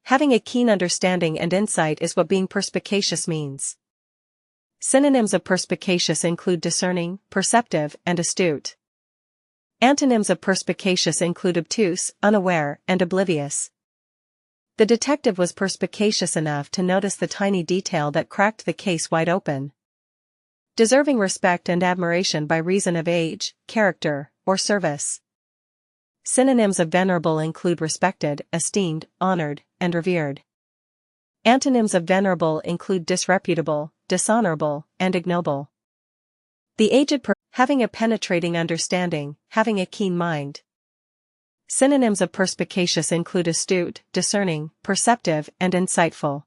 Having a keen understanding and insight is what being perspicacious means. Synonyms of perspicacious include discerning, perceptive, and astute. Antonyms of perspicacious include obtuse, unaware, and oblivious. The detective was perspicacious enough to notice the tiny detail that cracked the case wide open. Deserving respect and admiration by reason of age, character, or service. Synonyms of venerable include respected, esteemed, honored, and revered. Antonyms of venerable include disreputable, dishonorable, and ignoble. The aged having a penetrating understanding, having a keen mind. Synonyms of perspicacious include astute, discerning, perceptive, and insightful.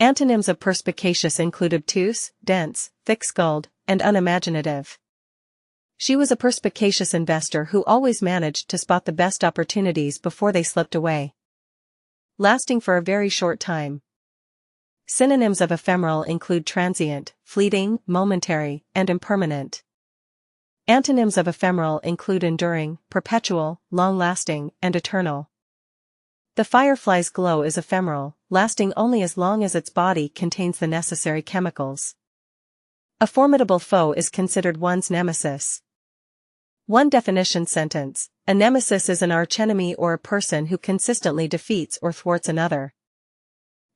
Antonyms of perspicacious include obtuse, dense, thick-skulled, and unimaginative. She was a perspicacious investor who always managed to spot the best opportunities before they slipped away. Lasting for a very short time. Synonyms of ephemeral include transient, fleeting, momentary, and impermanent. Antonyms of ephemeral include enduring, perpetual, long-lasting, and eternal. The firefly's glow is ephemeral, lasting only as long as its body contains the necessary chemicals. A formidable foe is considered one's nemesis. One definition sentence: a nemesis is an archenemy or a person who consistently defeats or thwarts another.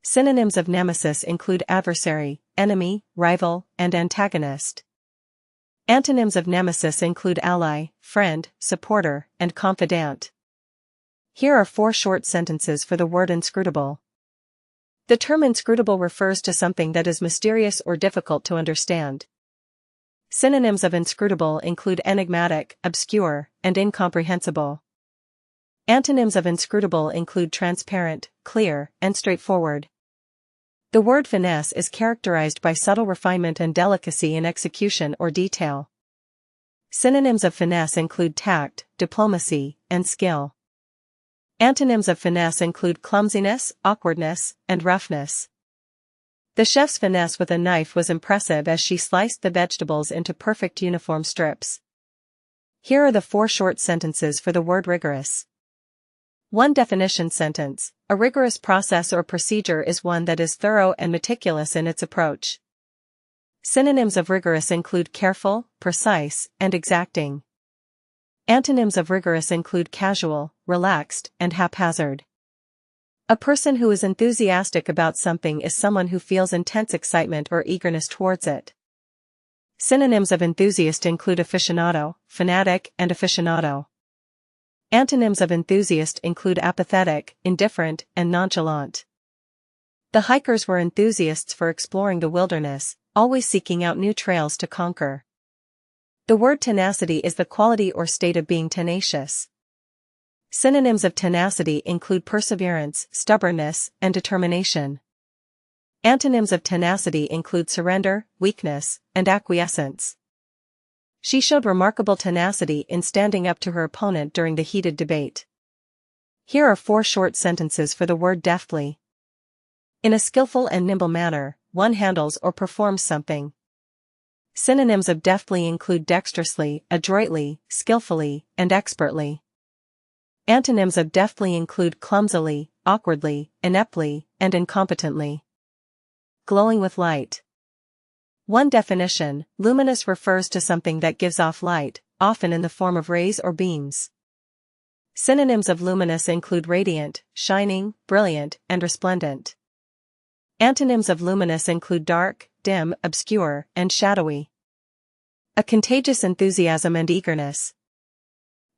Synonyms of nemesis include adversary, enemy, rival, and antagonist. Antonyms of nemesis include ally, friend, supporter, and confidant. Here are 4 short sentences for the word inscrutable. The term inscrutable refers to something that is mysterious or difficult to understand. Synonyms of inscrutable include enigmatic, obscure, and incomprehensible. Antonyms of inscrutable include transparent, clear, and straightforward. The word finesse is characterized by subtle refinement and delicacy in execution or detail. Synonyms of finesse include tact, diplomacy, and skill. Antonyms of finesse include clumsiness, awkwardness, and roughness. The chef's finesse with a knife was impressive as she sliced the vegetables into perfect uniform strips. Here are the 4 short sentences for the word rigorous. One definition sentence: a rigorous process or procedure is one that is thorough and meticulous in its approach. Synonyms of rigorous include careful, precise, and exacting. Antonyms of rigorous include casual, relaxed, and haphazard. A person who is enthusiastic about something is someone who feels intense excitement or eagerness towards it. Synonyms of enthusiast include aficionado, fanatic, and aficionado. Antonyms of enthusiast include apathetic, indifferent, and nonchalant. The hikers were enthusiasts for exploring the wilderness, always seeking out new trails to conquer. The word tenacity is the quality or state of being tenacious. Synonyms of tenacity include perseverance, stubbornness, and determination. Antonyms of tenacity include surrender, weakness, and acquiescence. She showed remarkable tenacity in standing up to her opponent during the heated debate. Here are 4 short sentences for the word deftly. In a skillful and nimble manner, one handles or performs something. Synonyms of deftly include dexterously, adroitly, skillfully, and expertly. Antonyms of deftly include clumsily, awkwardly, ineptly, and incompetently. Glowing with light. One definition: luminous refers to something that gives off light, often in the form of rays or beams. Synonyms of luminous include radiant, shining, brilliant, and resplendent. Antonyms of luminous include dark, dim, obscure, and shadowy. A contagious enthusiasm and eagerness.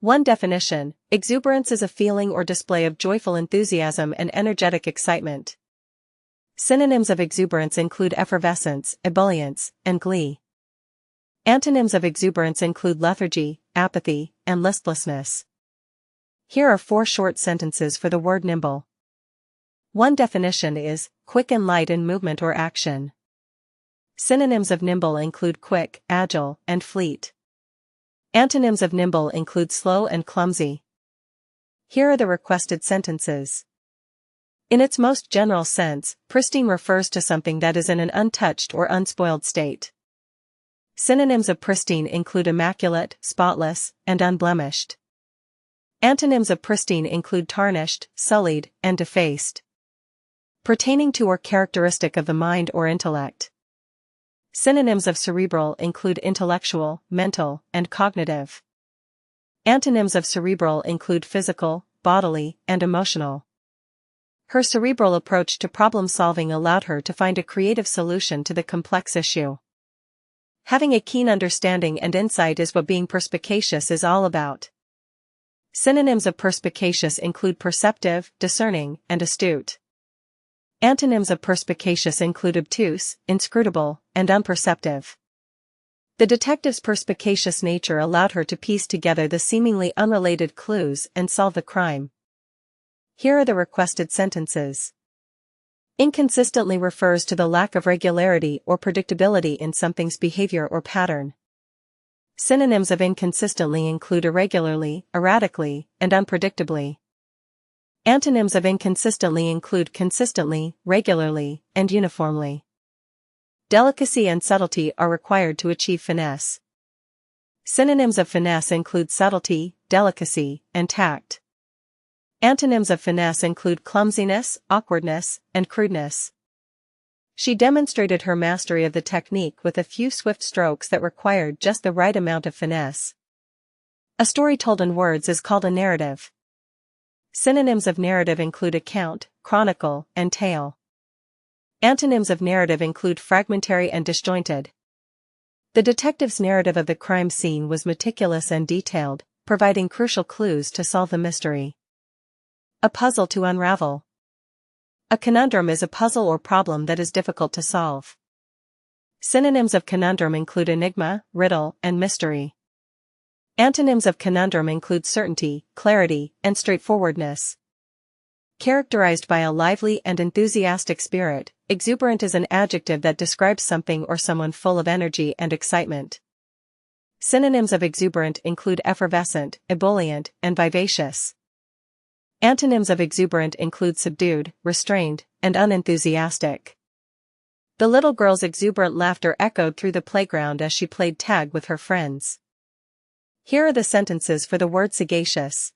One definition: exuberance is a feeling or display of joyful enthusiasm and energetic excitement. Synonyms of exuberance include effervescence, ebullience, and glee. Antonyms of exuberance include lethargy, apathy, and listlessness. Here are 4 short sentences for the word nimble. One definition is quick and light in movement or action. Synonyms of nimble include quick, agile, and fleet. Antonyms of nimble include slow and clumsy. Here are the requested sentences. In its most general sense, pristine refers to something that is in an untouched or unspoiled state. Synonyms of pristine include immaculate, spotless, and unblemished. Antonyms of pristine include tarnished, sullied, and defaced. Pertaining to or characteristic of the mind or intellect. Synonyms of cerebral include intellectual, mental, and cognitive. Antonyms of cerebral include physical, bodily, and emotional. Her cerebral approach to problem-solving allowed her to find a creative solution to the complex issue. Having a keen understanding and insight is what being perspicacious is all about. Synonyms of perspicacious include perceptive, discerning, and astute. Antonyms of perspicacious include obtuse, inscrutable, and unperceptive. The detective's perspicacious nature allowed her to piece together the seemingly unrelated clues and solve the crime. Here are the requested sentences. Inconsistently refers to the lack of regularity or predictability in something's behavior or pattern. Synonyms of inconsistently include irregularly, erratically, and unpredictably. Antonyms of inconsistently include consistently, regularly, and uniformly. Delicacy and subtlety are required to achieve finesse. Synonyms of finesse include subtlety, delicacy, and tact. Antonyms of finesse include clumsiness, awkwardness, and crudeness. She demonstrated her mastery of the technique with a few swift strokes that required just the right amount of finesse. A story told in words is called a narrative. Synonyms of narrative include account, chronicle, and tale. Antonyms of narrative include fragmentary and disjointed. The detective's narrative of the crime scene was meticulous and detailed, providing crucial clues to solve the mystery. A puzzle to unravel. A conundrum is a puzzle or problem that is difficult to solve. Synonyms of conundrum include enigma, riddle, and mystery. Antonyms of conundrum include certainty, clarity, and straightforwardness. Characterized by a lively and enthusiastic spirit, exuberant is an adjective that describes something or someone full of energy and excitement. Synonyms of exuberant include effervescent, ebullient, and vivacious. Antonyms of exuberant include subdued, restrained, and unenthusiastic. The little girl's exuberant laughter echoed through the playground as she played tag with her friends. Here are the sentences for the word sagacious.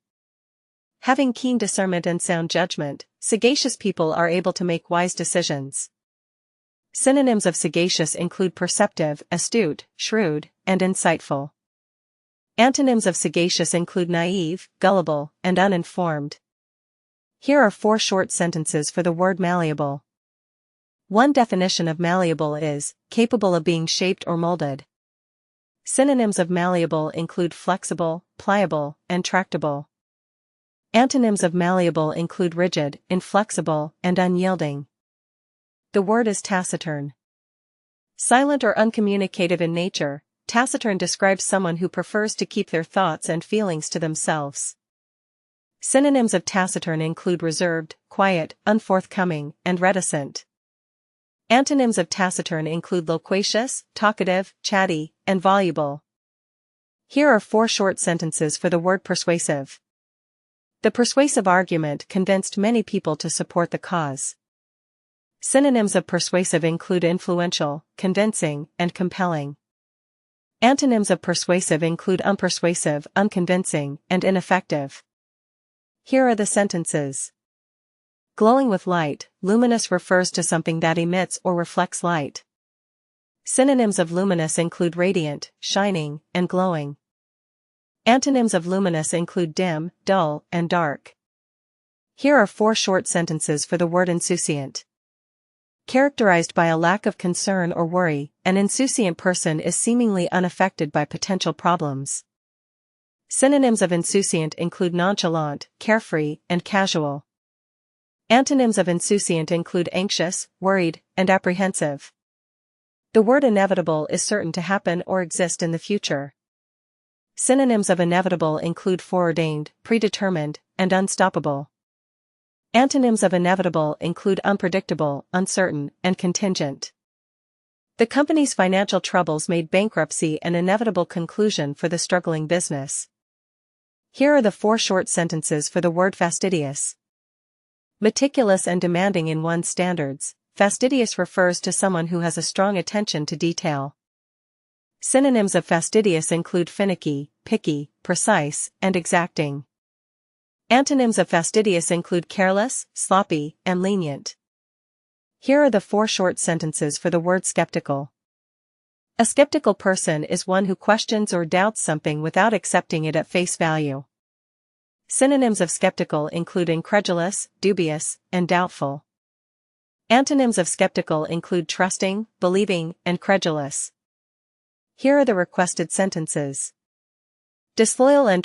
Having keen discernment and sound judgment, sagacious people are able to make wise decisions. Synonyms of sagacious include perceptive, astute, shrewd, and insightful. Antonyms of sagacious include naive, gullible, and uninformed. Here are 4 short sentences for the word malleable. One definition of malleable is, capable of being shaped or molded. Synonyms of malleable include flexible, pliable, and tractable. Antonyms of malleable include rigid, inflexible, and unyielding. The word is taciturn. Silent or uncommunicative in nature, taciturn describes someone who prefers to keep their thoughts and feelings to themselves. Synonyms of taciturn include reserved, quiet, unforthcoming, and reticent. Antonyms of taciturn include loquacious, talkative, chatty, and voluble. Here are 4 short sentences for the word persuasive. The persuasive argument convinced many people to support the cause. Synonyms of persuasive include influential, convincing, and compelling. Antonyms of persuasive include unpersuasive, unconvincing, and ineffective. Here are the sentences. Glowing with light, luminous refers to something that emits or reflects light. Synonyms of luminous include radiant, shining, and glowing. Antonyms of luminous include dim, dull, and dark. Here are 4 short sentences for the word insouciant. Characterized by a lack of concern or worry, an insouciant person is seemingly unaffected by potential problems. Synonyms of insouciant include nonchalant, carefree, and casual. Antonyms of insouciant include anxious, worried, and apprehensive. The word inevitable is certain to happen or exist in the future. Synonyms of inevitable include foreordained, predetermined, and unstoppable. Antonyms of inevitable include unpredictable, uncertain, and contingent. The company's financial troubles made bankruptcy an inevitable conclusion for the struggling business. Here are the 4 short sentences for the word fastidious. Meticulous and demanding in one's standards, fastidious refers to someone who has a strong attention to detail. Synonyms of fastidious include finicky, picky, precise, and exacting. Antonyms of fastidious include careless, sloppy, and lenient. Here are the 4 short sentences for the word skeptical. A skeptical person is one who questions or doubts something without accepting it at face value. Synonyms of skeptical include incredulous, dubious, and doubtful. Antonyms of skeptical include trusting, believing, and credulous. Here are the requested sentences. Disloyal and